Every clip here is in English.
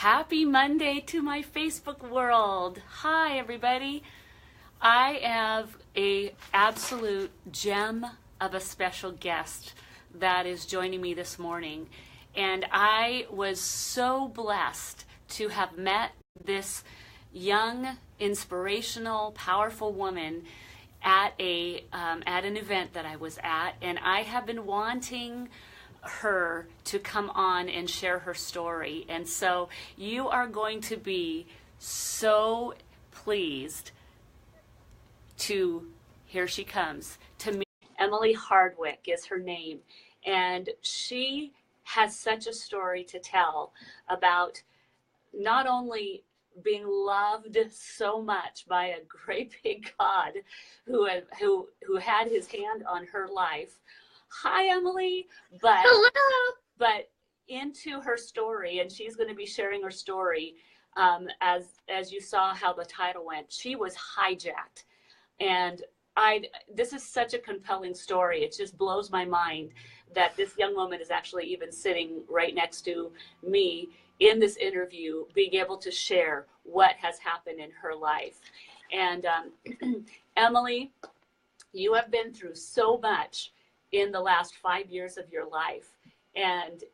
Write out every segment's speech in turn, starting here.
Happy Monday to my Facebook world. Hi, everybody. I have a absolute gem of a special guest that is joining me this morning. And I was so blessed to have met this young, inspirational, powerful woman at an event that I was at, and I have been wanting her to come on and share her story. And so you are going to be so pleased to, here she comes, to meet Emily Hardwick is her name. And she has such a story to tell about not only being loved so much by a great big God who had his hand on her life. Hi, Emily. Hello. But into her story, and she's going to be sharing her story. As you saw how the title went, she was hijacked, and this is such a compelling story. It just blows my mind that this young woman is actually even sitting right next to me in this interview, being able to share what has happened in her life. And Emily, you have been through so much in the last 5 years of your life. And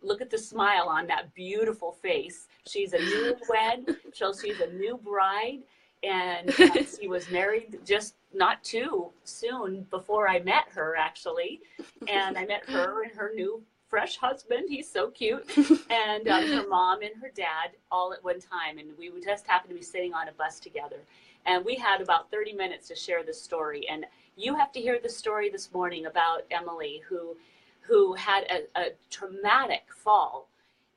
look at the smile on that beautiful face. She's a newlywed, so she's a new bride. And she was married just not too soon before I met her, actually. And I met her and her new fresh husband. He's so cute. And her mom and her dad all at one time. And we would just happen to be sitting on a bus together. And we had about 30 minutes to share this story. And you have to hear the story this morning about Emily, who had a traumatic fall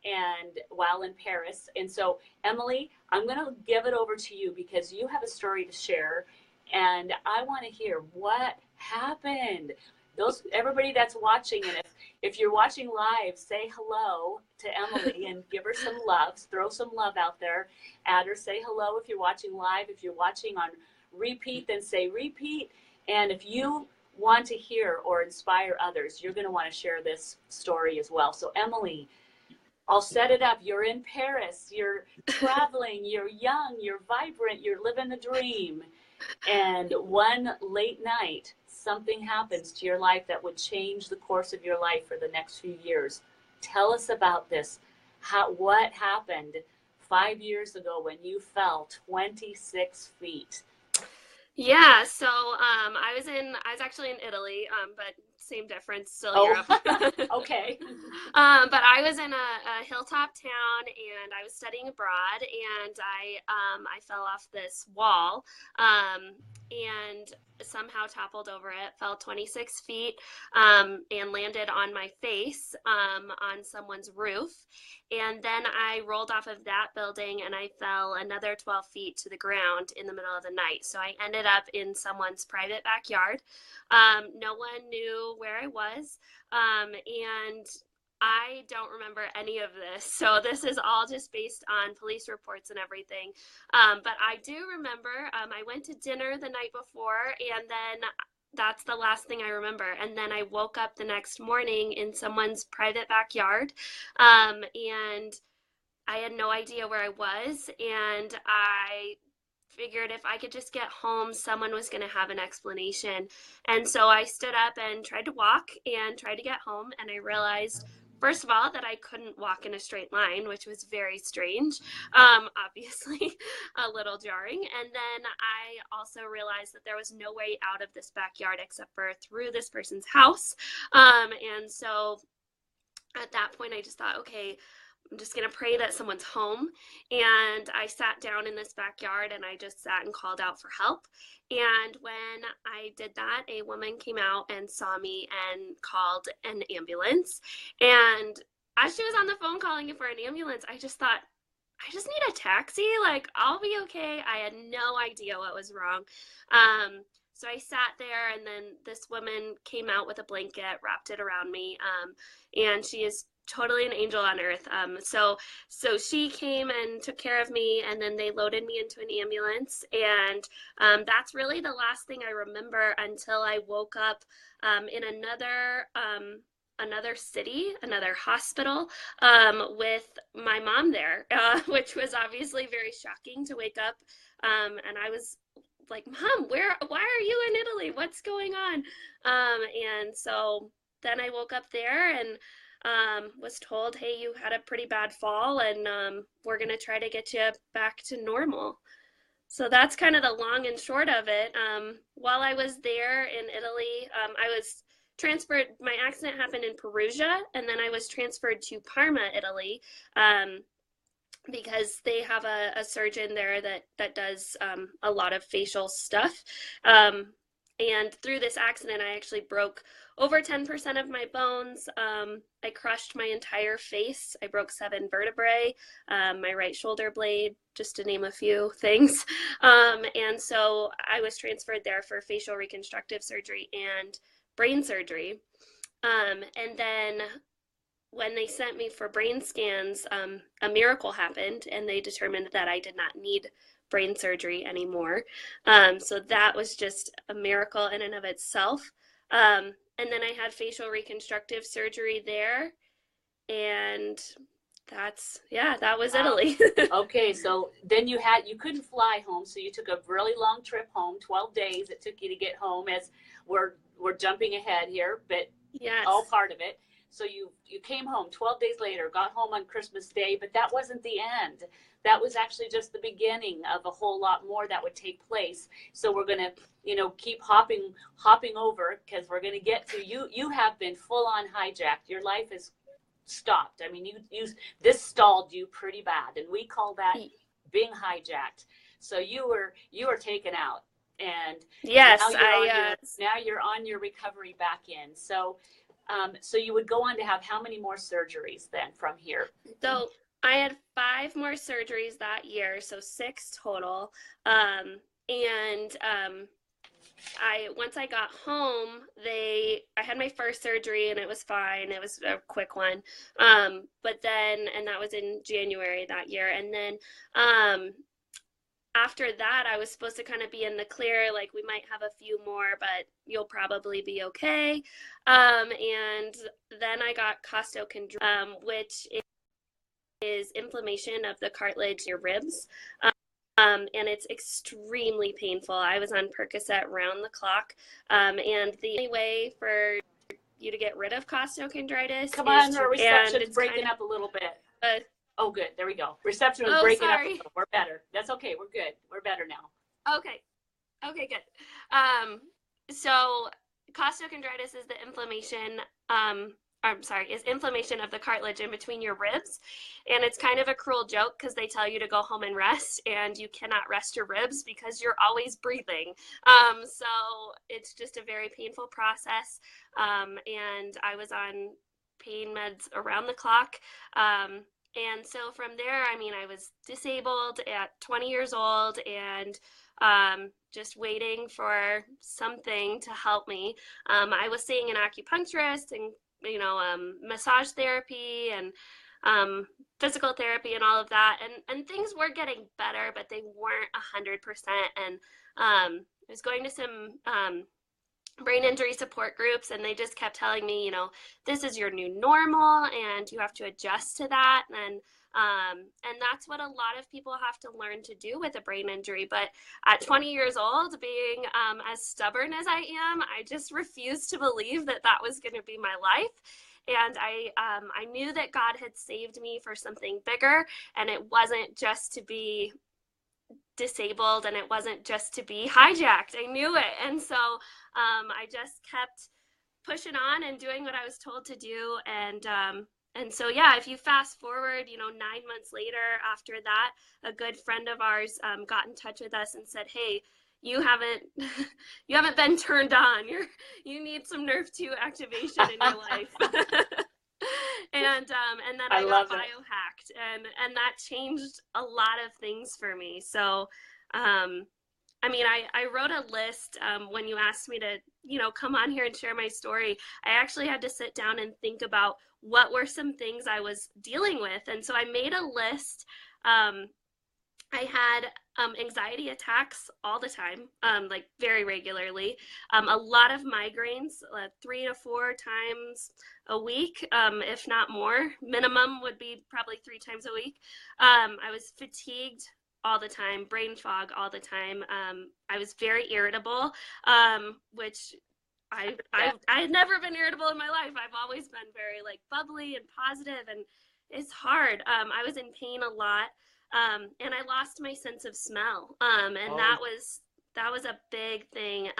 and while in Paris. And so, Emily, I'm going to give it over to you because you have a story to share, and I want to hear what happened. Everybody that's watching, and if you're watching live, say hello to Emily and give her some love. Throw some love out there. Add her, say hello if you're watching live. If you're watching on repeat, then say repeat. And if you want to hear or inspire others, you're going to want to share this story as well. So, Emily, I'll set it up. You're in Paris. You're traveling. You're young. You're vibrant. You're living the dream. And one late night, something happens to your life that would change the course of your life for the next few years. Tell us about this. What happened 5 years ago when you fell 26 feet? Yeah, so I was actually in Italy, but same difference, still Europe. Okay. But I was in a hilltop town, and I was studying abroad, and I fell off this wall, and somehow toppled over it, fell 26 feet, and landed on my face on someone's roof. And then I rolled off of that building, and I fell another 12 feet to the ground in the middle of the night. So I ended up in someone's private backyard. No one knew where I was, and I don't remember any of this. So this is all just based on police reports and everything. But I do remember I went to dinner the night before, and then that's the last thing I remember. And then I woke up the next morning in someone's private backyard, and I had no idea where I was, and I figured if I could just get home, someone was going to have an explanation. And so I stood up and tried to walk and tried to get home, and I realized, first of all, that I couldn't walk in a straight line, which was very strange, obviously a little jarring. And then I also realized that there was no way out of this backyard except for through this person's house. And so at that point, I just thought, okay, I'm just going to pray that someone's home. And I sat down in this backyard, and I just sat and called out for help. And when I did that, a woman came out and saw me and called an ambulance. And as she was on the phone calling for an ambulance, I just thought, I just need a taxi. Like, I'll be okay. I had no idea what was wrong. So I sat there, and then this woman came out with a blanket, wrapped it around me, and she is totally an angel on earth. So she came and took care of me, and then they loaded me into an ambulance, and that's really the last thing I remember until I woke up in another another city, another hospital, with my mom there, which was obviously very shocking to wake up. And I was like, Mom, why are you in Italy? What's going on? And so then I woke up there and was told, hey, you had a pretty bad fall, and we're going to try to get you back to normal. So that's kind of the long and short of it. While I was there in Italy, I was transferred. My accident happened in Perugia, and then I was transferred to Parma, Italy, because they have a surgeon there that does a lot of facial stuff. And through this accident, I actually broke over 10% of my bones. I crushed my entire face. I broke 7 vertebrae, my right shoulder blade, just to name a few things. And so I was transferred there for facial reconstructive surgery and brain surgery. And then when they sent me for brain scans, a miracle happened, and they determined that I did not need brain surgery anymore. So that was just a miracle in and of itself. And then I had facial reconstructive surgery there, and that was Wow. Italy. Okay, so then you couldn't fly home, so you took a really long trip home, 12 days it took you to get home, as we're jumping ahead here, but Yes. all part of it. So you came home 12 days later, got home on Christmas Day, but that wasn't the end. That was actually just the beginning of a whole lot more that would take place. So we're going to, keep hopping over, because we're going to get to you. You have been full on hijacked. Your life is stopped. I mean, this stalled you pretty bad, and we call that being hijacked. So you were taken out, and Yes, now you're on your recovery back in. So so you would go on to have how many more surgeries then from here? So I had 5 more surgeries that year, so 6 total. And once I got home, I had my first surgery, and it was fine. It was a quick one. But then, and that was in January that year. And then after that, I was supposed to kind of be in the clear, like, we might have a few more, but you'll probably be okay. And then I got costochondritis, which is inflammation of the cartilage in your ribs. And it's extremely painful. I was on Percocet round the clock. And the only way for you to get rid of costochondritis Come on, our reception is breaking up a little bit. Oh, good. There we go. Reception was breaking up. We're better. That's okay. We're good. We're better now. Okay, good. So costochondritis is the inflammation, is inflammation of the cartilage in between your ribs. And it's kind of a cruel joke, because they tell you to go home and rest, and you cannot rest your ribs because you're always breathing. So it's just a very painful process. And I was on pain meds around the clock. And so from there, I mean, I was disabled at 20 years old, and just waiting for something to help me. I was seeing an acupuncturist, and massage therapy, and physical therapy, and all of that, and things were getting better, but they weren't 100%. And I was going to some brain injury support groups, and they just kept telling me, this is your new normal, and you have to adjust to that. And that's what a lot of people have to learn to do with a brain injury. But at 20 years old, being as stubborn as I am, I just refused to believe that was going to be my life. And I knew that God had saved me for something bigger, and it wasn't just to be disabled, and it wasn't just to be hijacked. I knew it. And so I just kept pushing on and doing what I was told to do. And so, yeah, if you fast forward, 9 months later after that, a good friend of ours got in touch with us and said, hey, you haven't been turned on. You need some nerve 2 activation in your life. And then I got biohacked, and that changed a lot of things for me. So, I mean, I wrote a list when you asked me to, come on here and share my story. I actually had to sit down and think about what were some things I was dealing with. And so I made a list. I had anxiety attacks all the time, like very regularly. A lot of migraines, 3 to 4 times a week, if not more. Minimum would be probably 3 times a week. I was fatigued all the time, brain fog all the time. I was very irritable, which I had never been irritable in my life. I've always been very like bubbly and positive, and it's hard. I was in pain a lot, and I lost my sense of smell, and that was a big thing.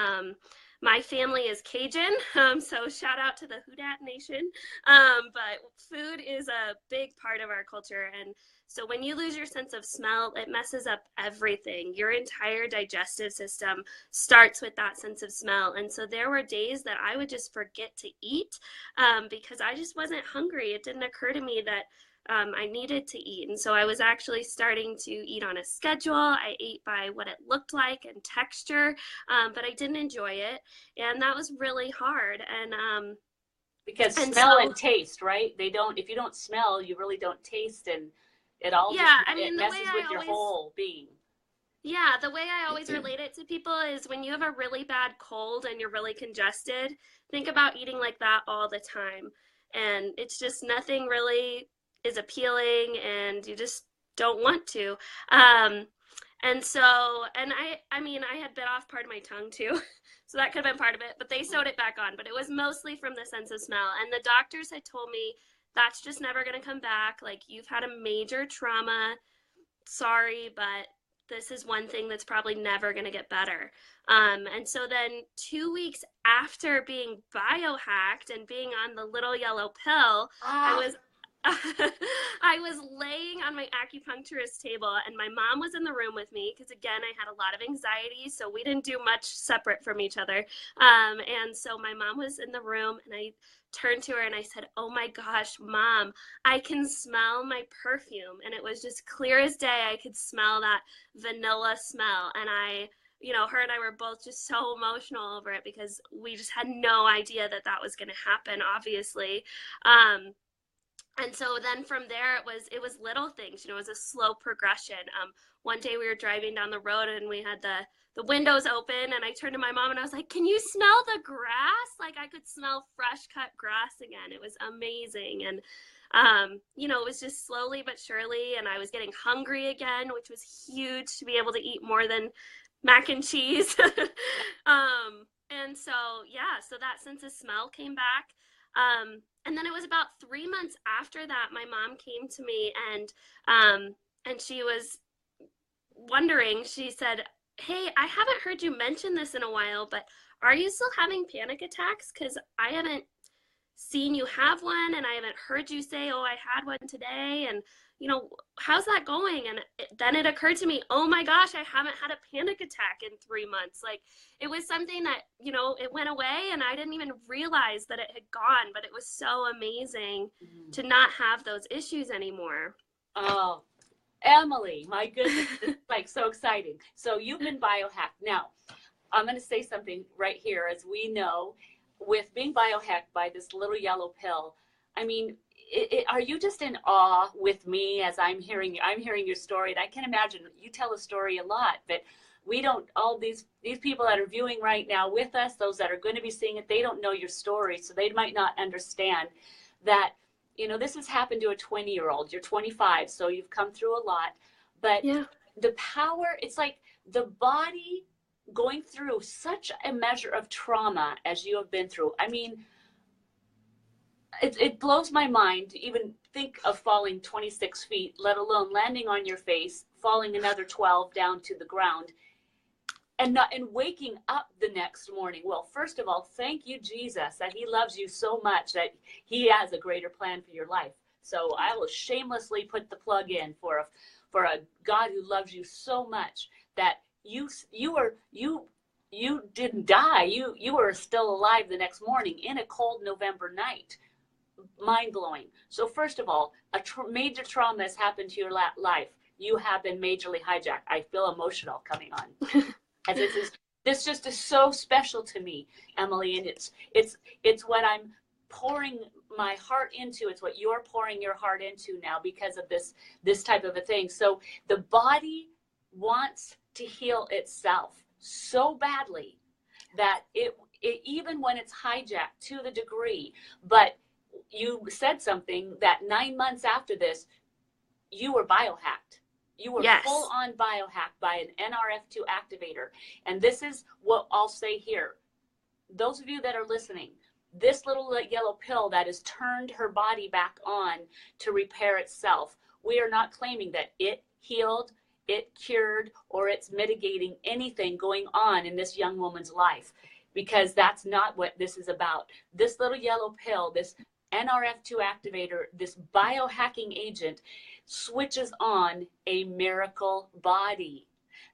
My family is Cajun, so shout out to the Houdat Nation. But food is a big part of our culture, and so when you lose your sense of smell, it messes up everything. Your entire digestive system starts with that sense of smell. And so there were days that I would just forget to eat because I just wasn't hungry. It didn't occur to me that I needed to eat. And so I was actually starting to eat on a schedule. I ate by what it looked like and texture, but I didn't enjoy it. And that was really hard. And because smell and taste, right? They don't, if you don't smell, you really don't taste, and it all it messes with your whole being. Yeah, the way I always relate it to people is when you have a really bad cold and you're really congested, think about eating like that all the time. And it's just nothing really is appealing, and you just don't want to. And so, and I mean, I had bit off part of my tongue too, so that could have been part of it, but they sewed it back on. But it was mostly from the sense of smell. And the doctors had told me, that's just never going to come back. Like, you've had a major trauma. Sorry, but this is one thing that's probably never going to get better. And so then 2 weeks after being biohacked and being on the little yellow pill, I was laying on my acupuncturist table, and my mom was in the room with me because, again, I had a lot of anxiety, so we didn't do much separate from each other. And so my mom was in the room, and I turned to her and I said, "Oh my gosh, Mom, I can smell my perfume." And it was just clear as day. I could smell that vanilla smell. And her and I were both just so emotional over it because we just had no idea that that was going to happen, obviously. And so then from there, it was little things, it was a slow progression. One day we were driving down the road and we had the windows open, and I turned to my mom and I was like, "Can you smell the grass?" Like, I could smell fresh cut grass again. It was amazing. And, it was just slowly but surely, and I was getting hungry again, which was huge to be able to eat more than mac and cheese. And so, yeah, so that sense of smell came back. And then it was about 3 months after that, my mom came to me and she was wondering, she said, "Hey, I haven't heard you mention this in a while, but are you still having panic attacks? Because I haven't seen you have one, and I haven't heard you say, 'Oh, I had one today.' And, how's that going?" And then it occurred to me, oh my gosh, I haven't had a panic attack in 3 months. Like, it was something that, it went away, and I didn't even realize that it had gone, but it was so amazing to not have those issues anymore. Oh, Emily, my goodness, it's like so exciting. So you've been biohacked. Now, I'm going to say something right here. As we know, with being biohacked by this little yellow pill, I mean, are you just in awe with me as I'm hearing your story? And I can imagine you tell a story a lot, but we don't, all these people that are viewing right now with us, those that are going to be seeing it, they don't know your story. So they might not understand that, this has happened to a 20-year-old. You're 25, so you've come through a lot. But the power, it's like the body going through such a measure of trauma as you have been through. I mean, it blows my mind to even think of falling 26 feet, let alone landing on your face, falling another 12 down to the ground, and waking up the next morning. Well, first of all, thank you, Jesus, that he loves you so much that he has a greater plan for your life. So I will shamelessly put the plug in for a God who loves you so much that you didn't die. You were still alive the next morning in a cold November night. Mind-blowing. So first of all, a major trauma has happened to your life. You have been majorly hijacked. I feel emotional coming on. As this just is so special to me, Emily, and it's what I'm pouring my heart into. It's what you're pouring your heart into now because of this type of a thing. So the body wants to heal itself so badly that it even when it's hijacked to the degree, but you said something that 9 months after this, you were biohacked. You were Yes. full on biohacked by an NRF2 activator. And this is what I'll say here. Those of you that are listening, this little yellow pill that has turned her body back on to repair itself, we are not claiming that it healed, it cured, or it's mitigating anything going on in this young woman's life, because that's not what this is about. This little yellow pill, this NRF2 activator, this biohacking agent, switches on a miracle body.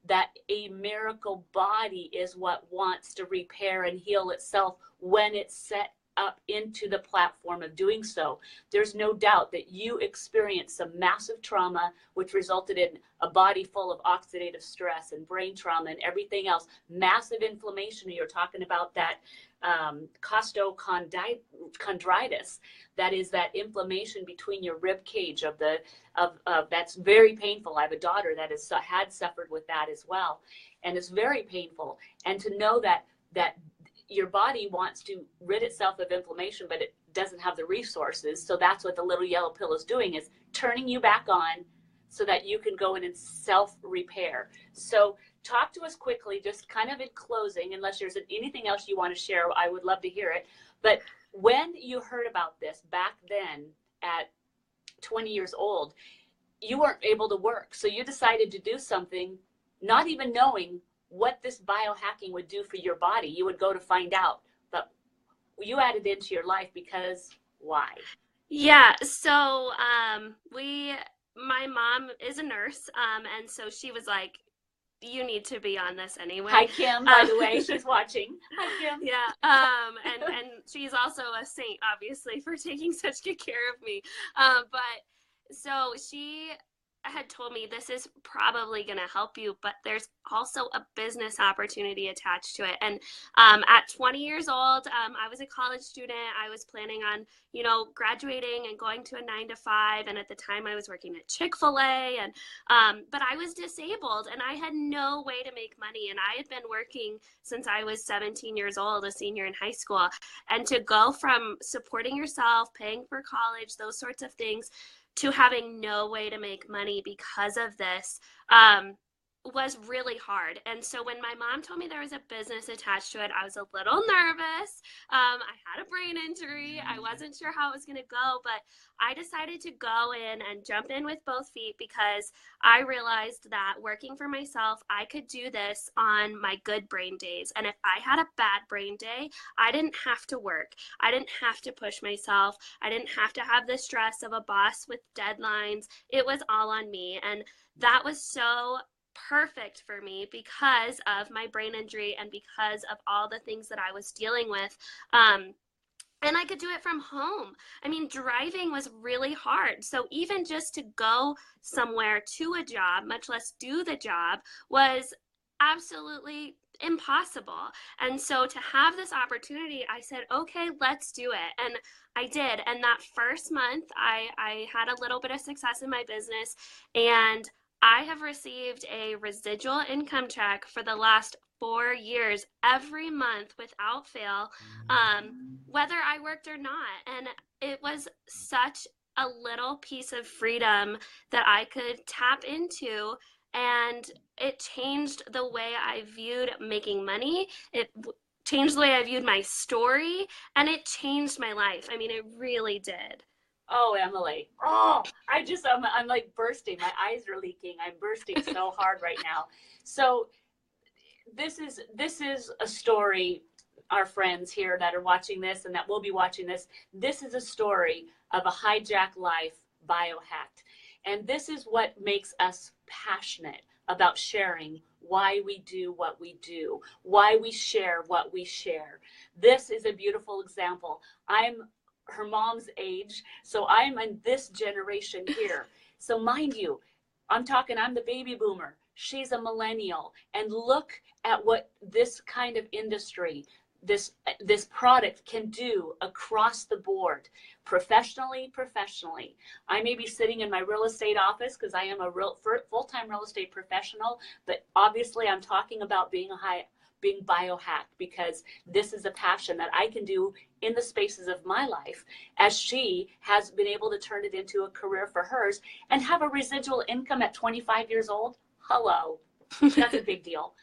That a miracle body is what wants to repair and heal itself when it's set up into the platform of doing so. There's no doubt that you experienced some massive trauma, which resulted in a body full of oxidative stress and brain trauma and everything else, massive inflammation. You're talking about that costochondritis, that is that inflammation between your rib cage of that's very painful. I have a daughter that had suffered with that as well, and it's very painful. And to know that your body wants to rid itself of inflammation, but it doesn't have the resources. So that's what the little yellow pill is doing, is turning you back on so that you can go in and self-repair. So talk to us quickly, just kind of in closing, unless there's anything else you want to share, I would love to hear it. But when you heard about this back then at 20 years old, you weren't able to work. So you decided to do something, not even knowing what this biohacking would do for your body. You would go to find out, but you added into your life because why? Yeah, so my mom is a nurse, and so she was like, you need to be on this anyway. Hi, Kim, by the way, she's watching. Hi, Kim. Yeah, and she's also a saint, obviously, for taking such good care of me. But so she had told me, this is probably going to help you, but there's also a business opportunity attached to it. And at 20 years old, I was a college student. I was planning on, graduating and going to a 9-to-5. And at the time I was working at Chick-fil-A, and but I was disabled and I had no way to make money. And I had been working since I was 17 years old, a senior in high school. And to go from supporting yourself, paying for college, those sorts of things, to having no way to make money because of this was really hard. And so when my mom told me there was a business attached to it, I was a little nervous. I had a brain injury. I wasn't sure how it was going to go, but I decided to go in and jump in with both feet, because I realized that working for myself, I could do this on my good brain days. And if I had a bad brain day, I didn't have to work. I didn't have to push myself. I didn't have to have the stress of a boss with deadlines. It was all on me. And that was so perfect for me because of my brain injury and because of all the things that I was dealing with. And I could do it from home. I mean, driving was really hard. So even just to go somewhere to a job, much less do the job, was absolutely impossible. And so to have this opportunity, I said, okay, let's do it. And I did. And that first month, I had a little bit of success in my business, and I have received a residual income check for the last 4 years, every month without fail, whether I worked or not. And it was such a little piece of freedom that I could tap into, and it changed the way I viewed making money. It changed the way I viewed my story, and it changed my life. I mean, it really did. Oh, Emily. Oh, I'm like bursting. My eyes are leaking. I'm bursting so hard right now. So this is a story, our friends here that are watching this and that will be watching this. This is a story of a hijacked life, biohacked. And this is what makes us passionate about sharing why we do what we do, why we share what we share. This is a beautiful example. I'm her mom's age, so I'm in this generation here. So mind you, I'm the baby boomer. She's a millennial. And look at what this kind of industry, this product can do across the board, professionally. I may be sitting in my real estate office because I am a full-time real estate professional, but obviously I'm talking about being a being biohacked, because this is a passion that I can do in the spaces of my life, as she has been able to turn it into a career for hers and have a residual income at 25 years old. Hello. That's a big deal.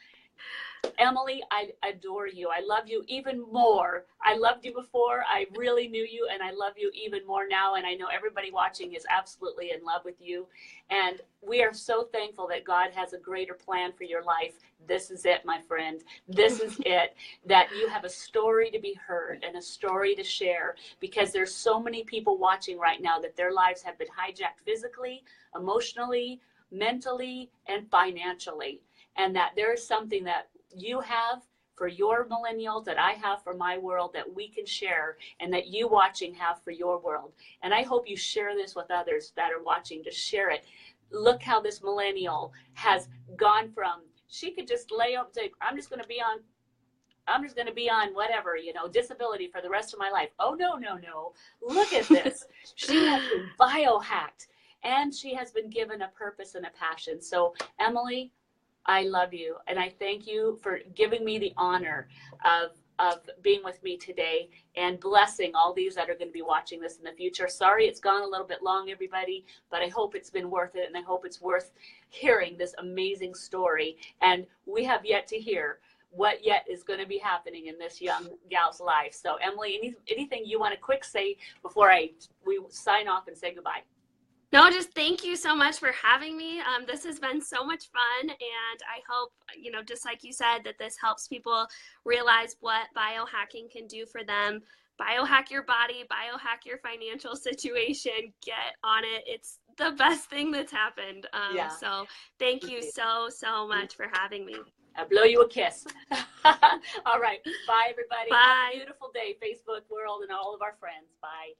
Emily, I adore you. I love you even more. I loved you before. I really knew you, and I love you even more now. And I know everybody watching is absolutely in love with you. And we are so thankful that God has a greater plan for your life. This is it, my friend. This is it, that you have a story to be heard and a story to share, because there's so many people watching right now that their lives have been hijacked physically, emotionally, mentally, and financially. And that there is something that you have for your millennials, that I have for my world, that we can share, and that you watching have for your world. And I hope you share this with others that are watching. Just share it. Look how this millennial has gone from, she could just lay up and say, I'm just going to be on whatever, disability for the rest of my life. Oh, no, no, no. Look at this. She has been biohacked, and she has been given a purpose and a passion. So, Emily, I love you, and I thank you for giving me the honor of being with me today, and blessing all these that are going to be watching this in the future. Sorry it's gone a little bit long, everybody, but I hope it's been worth it, and I hope it's worth hearing this amazing story. And we have yet to hear what yet is going to be happening in this young gal's life. So, Emily, anything you want to quick say before we sign off and say goodbye? No, just thank you so much for having me. This has been so much fun, and I hope, just like you said, that this helps people realize what biohacking can do for them. Biohack your body, biohack your financial situation, get on it. It's the best thing that's happened. So thank you so much for having me. I'll blow you a kiss. All right. Bye, everybody. Bye. Have a beautiful day, Facebook world, and all of our friends. Bye.